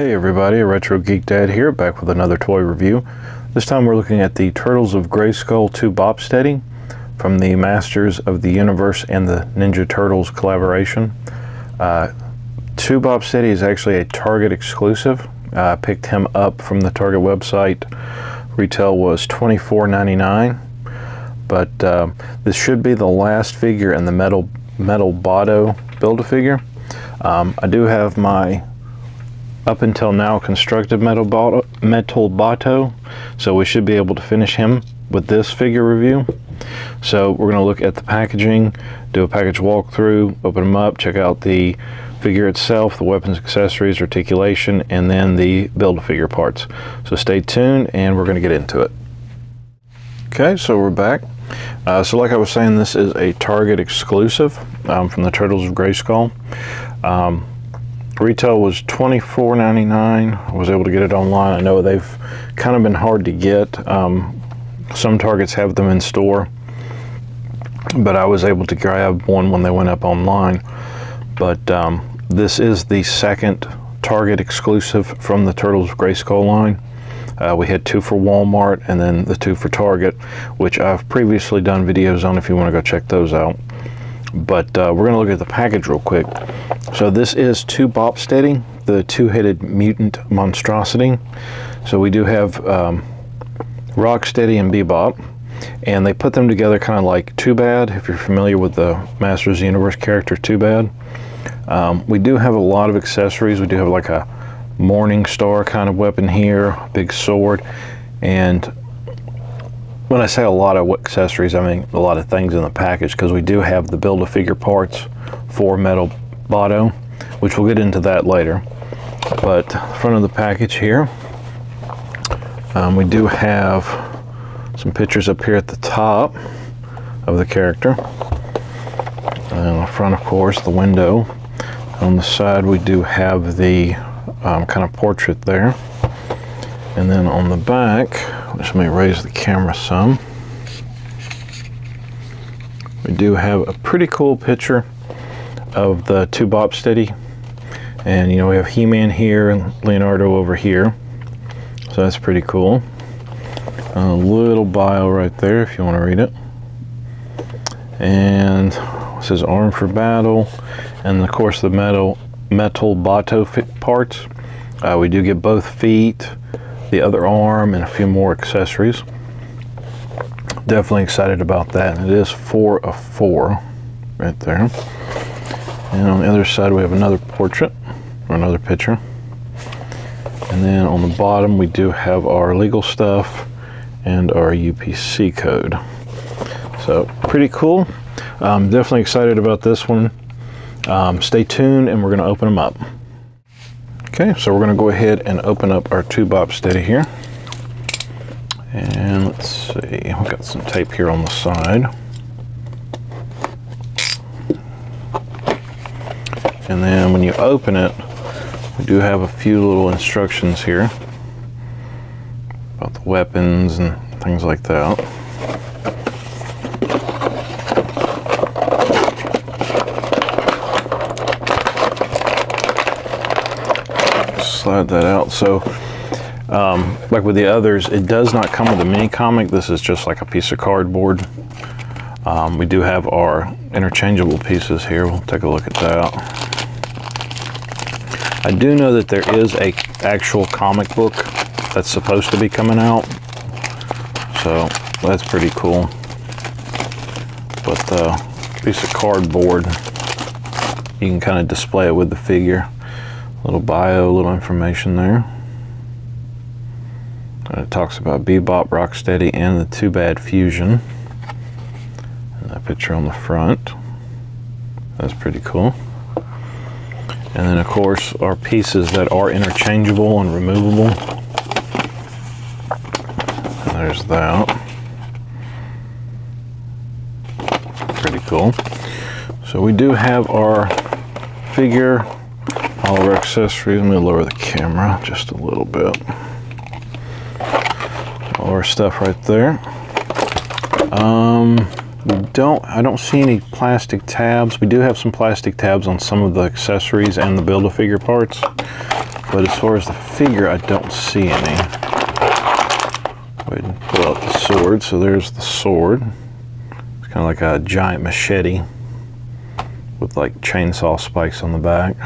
Hey everybody, Retro Geek Dad here, back with another toy review. This time we're looking at the Turtles of Grayskull 2 Bop Steady from the Masters of the Universe and the Ninja Turtles collaboration. 2 Bop Steady is actually a Target exclusive. I picked him up from the Target website. Retail was $24.99, but this should be the last figure in the metal Bato Build-A-Figure. I do have my up until now constructed metal Bato, so we should be able to finish him with this figure review. So we're going to look at the packaging, do a package walkthrough, open them up, check out the figure itself, the weapons, accessories, articulation, and then the Build-A-Figure parts. So stay tuned and we're going to get into it. Okay, so we're back. So like I was saying, this is a Target exclusive from the Turtles of Grayskull. Retail was $24.99. I was able to get it online. I know they've kind of been hard to get. Some Targets have them in store, but I was able to grab one when they went up online. But this is the second Target exclusive from the Turtles of Grayskull line. We had 2 for Walmart and then the 2 for Target, which I've previously done videos on if you want to go check those out. But we're going to look at the package real quick. So this is 2 Bop Steady, the two-headed mutant monstrosity. So we do have Rocksteady and Bebop, and they put them together kind of like Too Bad, if you're familiar with the Masters of the Universe character Too Bad. We do have a lot of accessories. We do have like a Morning Star kind of weapon here, big sword, and when I say a lot of accessories, I mean a lot of things in the package, because we do have the Build-A-Figure parts for metal Bato, which we'll get into that later. But front of the package here, we do have some pictures up here at the top of the character. And on the front, of course, the window. On the side, we do have the kind of portrait there. And then on the back, let me raise the camera some. We do have a pretty cool picture of the 2 Bop Steady. And you know, we have He-Man here and Leonardo over here. So that's pretty cool. A little bio right there if you want to read it. And it says Armed for Battle. And of course the metal Bato parts. We do get both feet, the other arm, and a few more accessories. Definitely excited about that. It is 4 of 4 right there. And on the other side we have another portrait, or another picture. And then on the bottom we do have our legal stuff and our UPC code. So pretty cool. Definitely excited about this one. Stay tuned and we're going to open them up. Okay, so we're going to go ahead and open up our 2 Bop Steady here. And let's see, we've got some tape here on the side. And then when you open it, we do have a few little instructions here about the weapons and things like that. Slide that out. So like with the others, it does not come with a mini comic. This is just like a piece of cardboard. We do have our interchangeable pieces here. We'll take a look at that. I do know that there is a actual comic book that's supposed to be coming out, so that's pretty cool. But the piece of cardboard, you can kind of display it with the figure. Little bio, little information there. And it talks about Bebop, Rocksteady, and the Too Bad fusion. And that picture on the front. That's pretty cool. And then of course our pieces that are interchangeable and removable. And there's that. Pretty cool. So we do have our figure, all of our accessories. Let me lower the camera just a little bit. All our stuff right there. I don't see any plastic tabs. We do have some plastic tabs on some of the accessories and the Build-A-Figure parts. But as far as the figure, I don't see any. Go ahead and pull out the sword. So there's the sword. It's kind of like a giant machete with like chainsaw spikes on the back.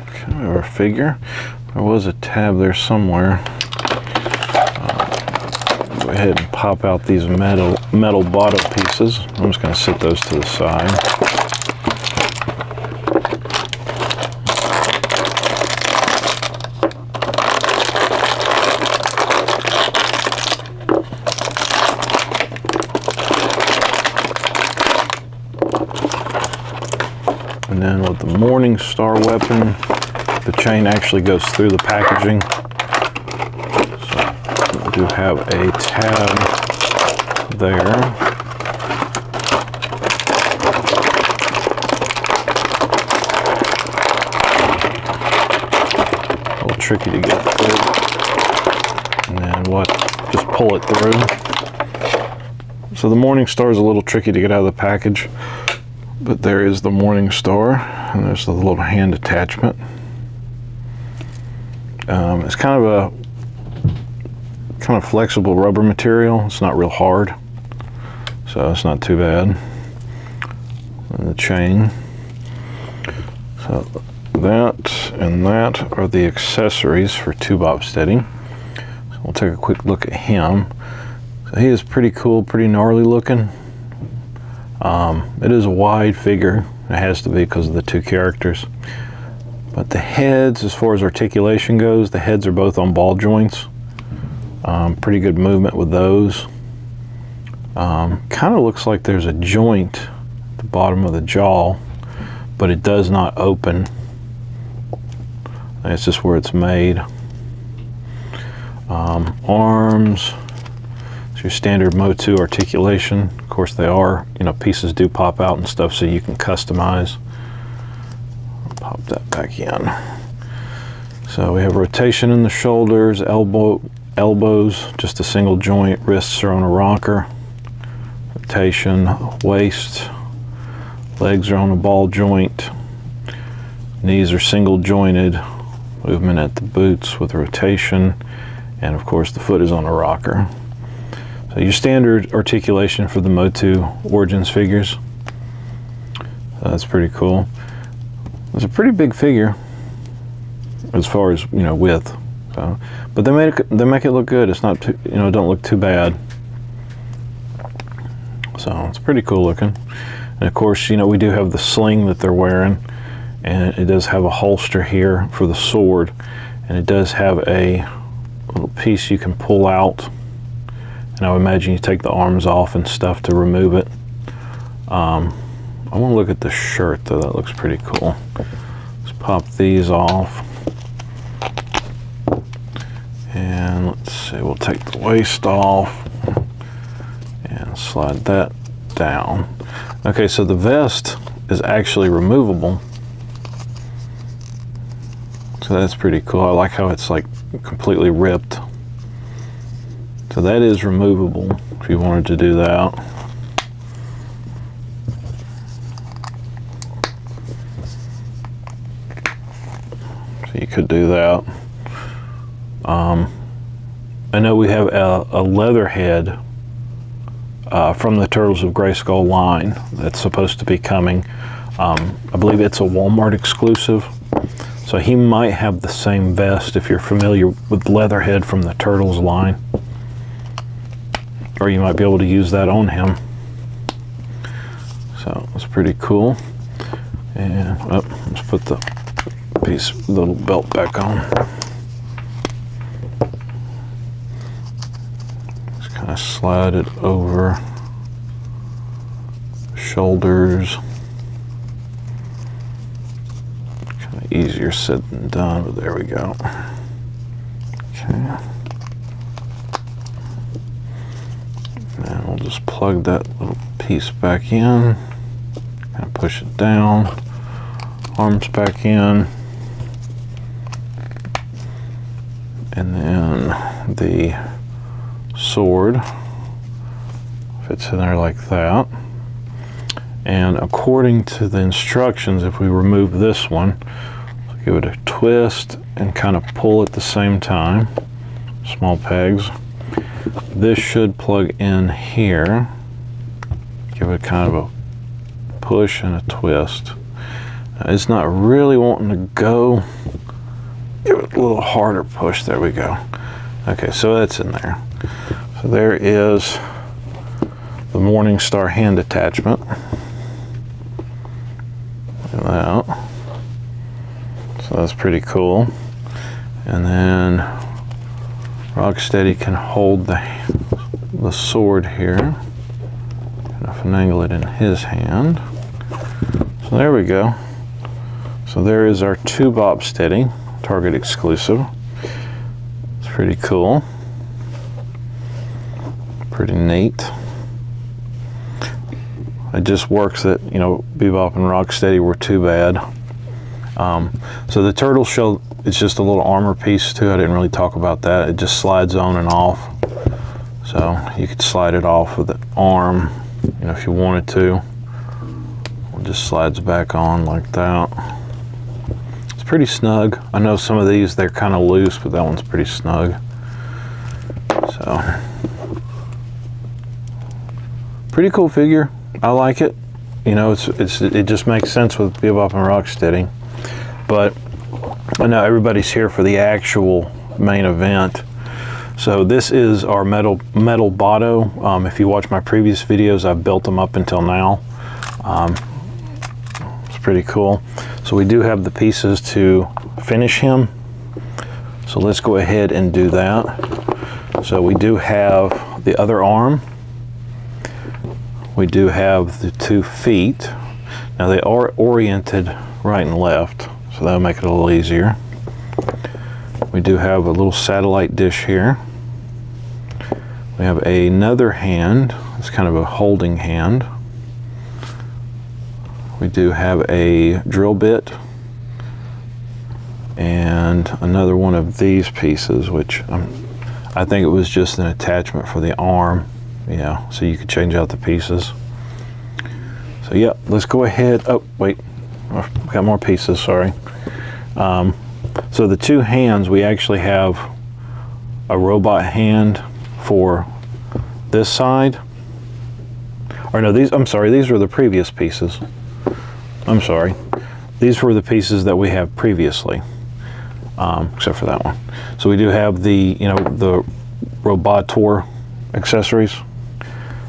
Okay, our figure. There was a tab there somewhere. Go ahead and pop out these metal bottle pieces. I'm just going to set those to the side. And then with the Morning Star weapon, the chain actually goes through the packaging. So we do have a tab there. A little tricky to get through. And then just pull it through. So the Morning Star is a little tricky to get out of the package. But there is the Morning Star, and there's the little hand attachment. It's kind of flexible rubber material. It's not real hard, so it's not too bad. And the chain. So that and that are the accessories for 2-Bop Steady. So we'll take a quick look at him. So he is pretty cool, pretty gnarly looking. It is a wide figure. It has to be because of the 2 characters. But the heads, as far as articulation goes, the heads are both on ball joints. Pretty good movement with those. Kind of looks like there's a joint at the bottom of the jaw, but it does not open. That's just where it's made. Arms. Your standard Motu articulation. Of course they are, pieces do pop out and stuff, so you can customize. I'll pop that back in. So we have rotation in the shoulders, elbows, just a single joint, wrists are on a rocker. Rotation, waist, legs are on a ball joint, knees are single jointed, movement at the boots with rotation, and of course the foot is on a rocker. So your standard articulation for the Motu Origins figures. That's pretty cool. It's a pretty big figure as far as width. So, but they make it look good. It's not too, don't look too bad. So it's pretty cool looking. And of course, we do have the sling that they're wearing, and it does have a holster here for the sword, and it does have a little piece you can pull out. And I would imagine you take the arms off and stuff to remove it. I want to look at the shirt though, that looks pretty cool. Let's pop these off. And let's see, we'll take the waist off and slide that down. Okay, so the vest is actually removable. So that's pretty cool. I like how it's like completely ripped. So that is removable if you wanted to do that. So you could do that. I know we have a leather head from the Turtles of Grayskull line that's supposed to be coming. I believe it's a Walmart exclusive. So he might have the same vest if you're familiar with Leatherhead from the Turtles line. Or you might be able to use that on him. So it's pretty cool. And let's put the little belt back on. Just kind of slide it over shoulders. Kind of easier said than done, but there we go. Okay. And we'll just plug that little piece back in, kind of push it down, arms back in, and then the sword Fits in there like that. And according to the instructions, if we remove this one, give it a twist and kind of pull at the same time, small pegs. This should plug in here. Give it kind of a push and a twist. It's not really wanting to go. Give it a little harder push. There we go. Okay, so that's in there. So there is the Morningstar hand attachment. Look at that. So that's pretty cool. And then Rocksteady can hold the sword here. Kind of finagle it in his hand. So there we go. So there is our tube op steady, Target exclusive. It's pretty cool. Pretty neat. It just works that, you know, Bebop and Rocksteady were too bad. So the turtle shell is just a little armor piece too. I didn't really talk about that. It just slides on and off. So you could slide it off with the arm, you know, if you wanted to. It just slides back on like that. It's pretty snug. I know some of these, they're kind of loose, but that one's pretty snug. So, pretty cool figure. I like it. You know, it just makes sense with Bebop and Rocksteady. But I know everybody's here for the actual main event. So this is our metal Bato. If you watch my previous videos, I've built them up until now. It's pretty cool. So we do have the pieces to finish him. So let's go ahead and do that. So we do have the other arm. We do have the 2 feet. Now they are oriented right and left, so that'll make it a little easier. We do have a little satellite dish here. We have another hand. It's kind of a holding hand. We do have a drill bit and another one of these pieces, which I think it was just an attachment for the arm. Yeah, so you could change out the pieces. So yeah, let's go ahead. Oh, wait, I've got more pieces, sorry. So the 2 hands, we actually have a robot hand for this side. Or no, I'm sorry, these were the previous pieces. I'm sorry. These were the pieces that we have previously, except for that one. So we do have the, you know, the Robotor accessories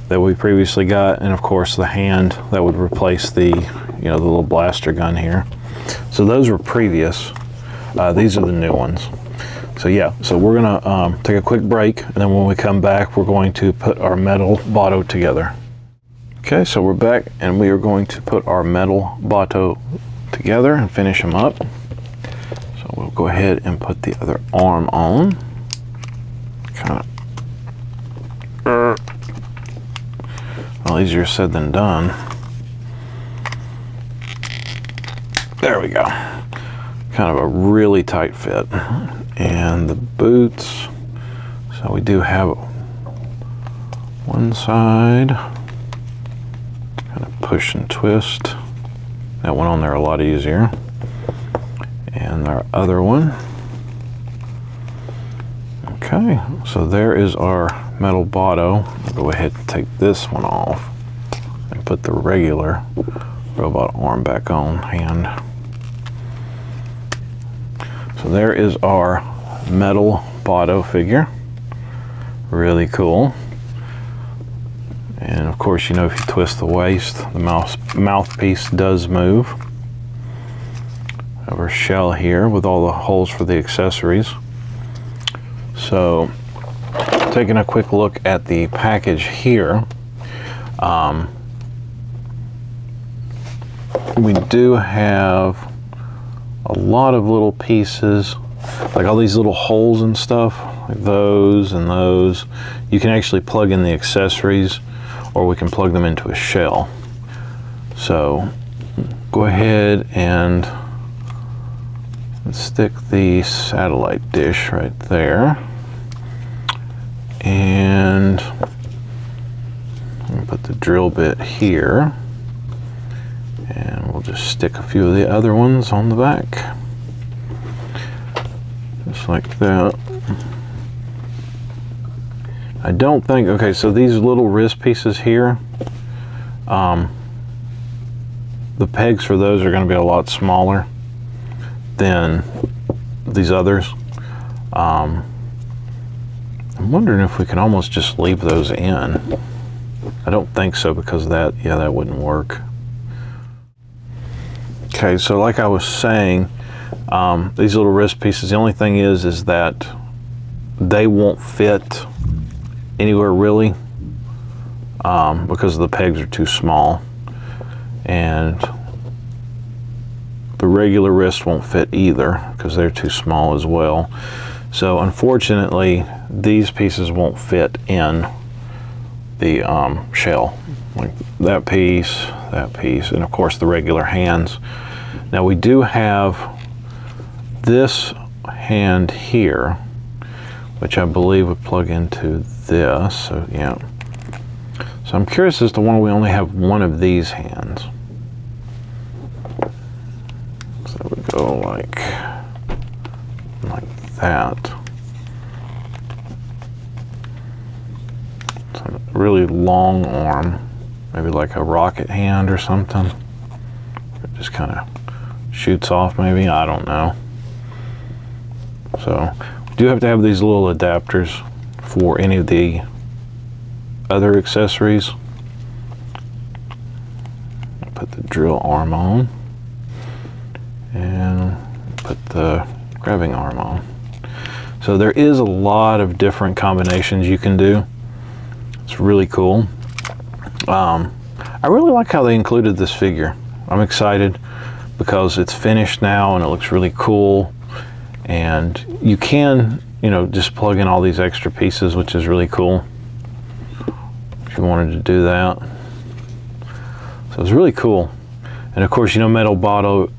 that we previously got, and of course the hand that would replace the, you know, the little blaster gun here. So those were previous. These are the new ones. So yeah, so we're gonna take a quick break, and then when we come back, we're going to put our metal Bato together. Okay, so we're back, and we are going to put our metal Bato together and finish them up. So we'll go ahead and put the other arm on. Kind of. Well, easier said than done. There we go. Kind of a really tight fit. And the boots. So we do have one side. Kind of push and twist. That went on there a lot easier. And our other one. Okay, so there is our metal Bato. I'll go ahead and take this one off and put the regular robot arm back on hand. So there is our metal Bato figure. Really cool. And of course, you know, if you twist the waist, the mouthpiece does move. Have our shell here with all the holes for the accessories. So, taking a quick look at the package here, we do have a lot of little pieces, like all these little holes and stuff, like those and those. You can actually plug in the accessories, or we can plug them into a shell. So, go ahead and stick the satellite dish right there. And Put the drill bit here, and we'll just stick a few of the other ones on the back, just like that. I don't think, okay, so these little wrist pieces here, the pegs for those are going to be a lot smaller than these others. I'm wondering if we can almost just leave those in. I don't think so, because that, yeah, that wouldn't work. Okay, so like I was saying, these little wrist pieces, the only thing is that they won't fit anywhere really, because the pegs are too small, and the regular wrist won't fit either because they're too small as well. So unfortunately, these pieces won't fit in the shell, like that piece, and of course the regular hands. Now we do have this hand here, which I believe would plug into this, so yeah. So I'm curious as to why we only have one of these hands. So we go like that. It's a really long arm, maybe like a rocket hand or something. It just kind of shoots off maybe, I don't know. So we do have to have these little adapters for any of the other accessories. Put the drill arm on and put the grabbing arm on. So there is a lot of different combinations you can do. It's really cool. I really like how they included this figure. I'm excited because it's finished now and it looks really cool, and you can, you know, just plug in all these extra pieces, which is really cool if you wanted to do that. So it's really cool. And of course, you know, Metal Botto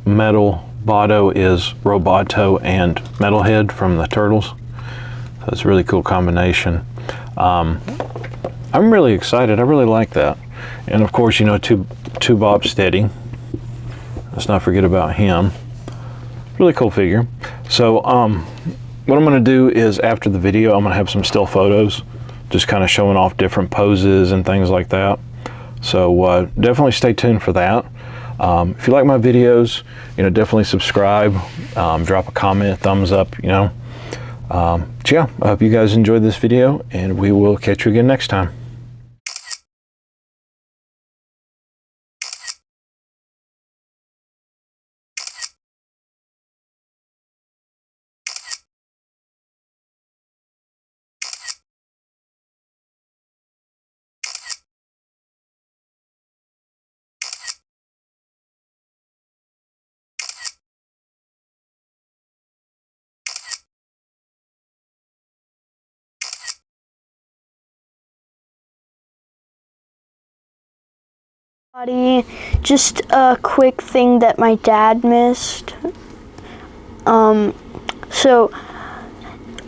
is Roboto and Metalhead from the Turtles. So it's a really cool combination. I'm really excited. I really like that. And of course, you know, Two Bob Steady. Let's not forget about him. Really cool figure. So what I'm going to do is, after the video, I'm going to have some still photos, just kind of showing off different poses and things like that. So definitely stay tuned for that. If you like my videos, you know, definitely subscribe, drop a comment, thumbs up, you know. So yeah, I hope you guys enjoyed this video, and we will catch you again next time. Just a quick thing that my dad missed. So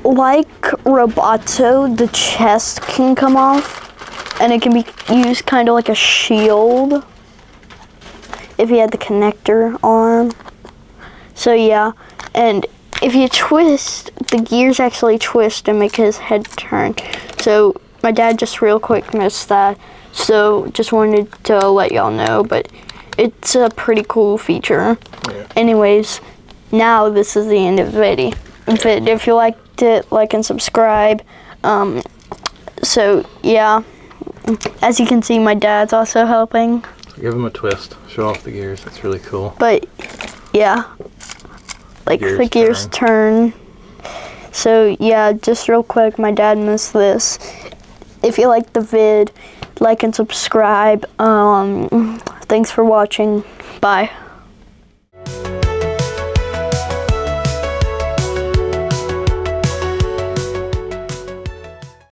like Roboto, the chest can come off and it can be used kind of like a shield if you had the connector arm. So yeah, and if you twist, the gears actually twist and make his head turn. So my dad just real quick missed that. So just wanted to let y'all know, but it's a pretty cool feature. Yeah. Anyways, now this is the end of the video. If you liked it, like and subscribe. So yeah, as you can see, my dad's also helping. Give him a twist, show off the gears. That's really cool. But yeah, like the gears turn. So yeah, just real quick, my dad missed this. If you liked the vid, like and subscribe. Thanks for watching. Bye.